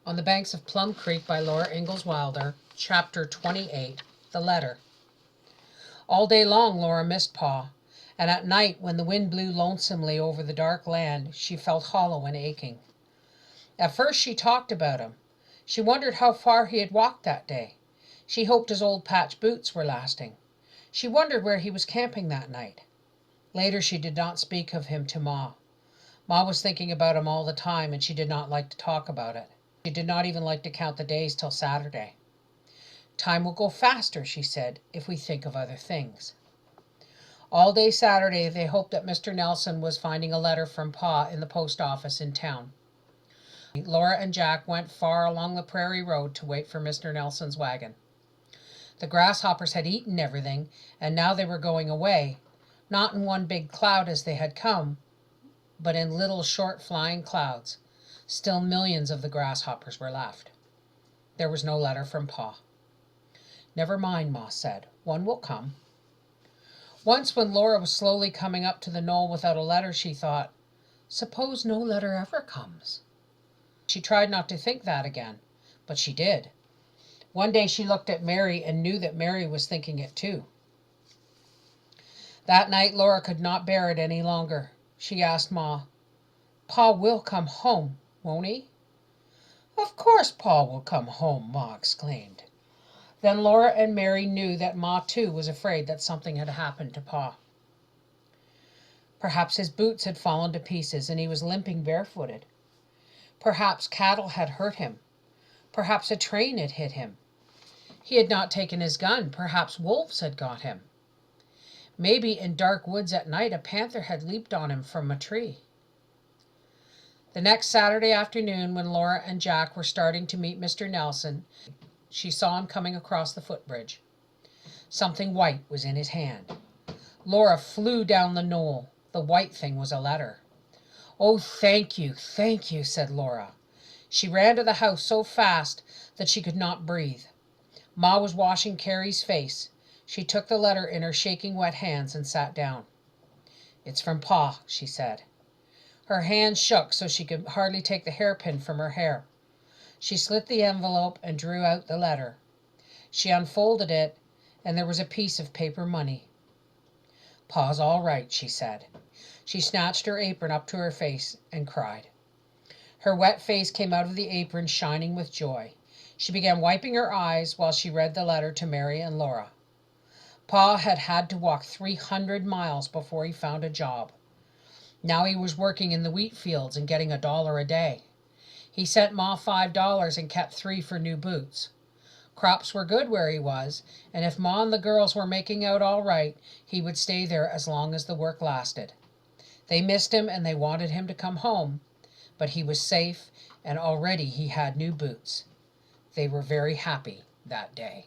On the Banks of Plum Creek by Laura Ingalls Wilder, Chapter 28, The Letter. All day long Laura missed Pa, and at night when the wind blew lonesomely over the dark land, she felt hollow and aching. At first she talked about him. She wondered how far he had walked that day. She hoped his old patch boots were lasting. She wondered where he was camping that night. Later she did not speak of him to Ma. Ma was thinking about him all the time, and she did not like to talk about it. She did not even like to count the days till Saturday. Time will go faster, she said, if we think of other things. All day Saturday they hoped that Mr. Nelson was finding a letter from Pa in the post office in town. Laura and Jack went far along the prairie road to wait for Mr. Nelson's wagon. The grasshoppers had eaten everything, and now they were going away, not in one big cloud as they had come, but in little short flying clouds. Still millions of the grasshoppers were left. There was no letter from Pa. Never mind, Ma said. One will come. Once when Laura was slowly coming up to the knoll without a letter, she thought, suppose no letter ever comes. She tried not to think that again, but she did. One day she looked at Mary and knew that Mary was thinking it too. That night Laura could not bear it any longer. She asked Ma, Pa will come home, won't he? Of course Pa will come home, Ma exclaimed. Then Laura and Mary knew that Ma too was afraid that something had happened to Pa. Perhaps his boots had fallen to pieces and he was limping barefooted. Perhaps cattle had hurt him. Perhaps a train had hit him. He had not taken his gun. Perhaps wolves had got him. Maybe in dark woods at night a panther had leaped on him from a tree. The next Saturday afternoon, when Laura and Jack were starting to meet Mr. Nelson, she saw him coming across the footbridge. Something white was in his hand. Laura flew down the knoll. The white thing was a letter. Oh, thank you, said Laura. She ran to the house so fast that she could not breathe. Ma was washing Carrie's face. She took the letter in her shaking wet hands and sat down. It's from Pa, she said. Her hands shook so she could hardly take the hairpin from her hair. She slit the envelope and drew out the letter. She unfolded it, and there was a piece of paper money. Pa's all right, she said. She snatched her apron up to her face and cried. Her wet face came out of the apron shining with joy. She began wiping her eyes while she read the letter to Mary and Laura. Pa had had to walk 300 miles before he found a job. Now he was working in the wheat fields and getting $1 a day. He sent Ma $5 and kept 3 for new boots. Crops were good where he was, and if Ma and the girls were making out all right, he would stay there as long as the work lasted. They missed him and they wanted him to come home, but he was safe and already he had new boots. They were very happy that day.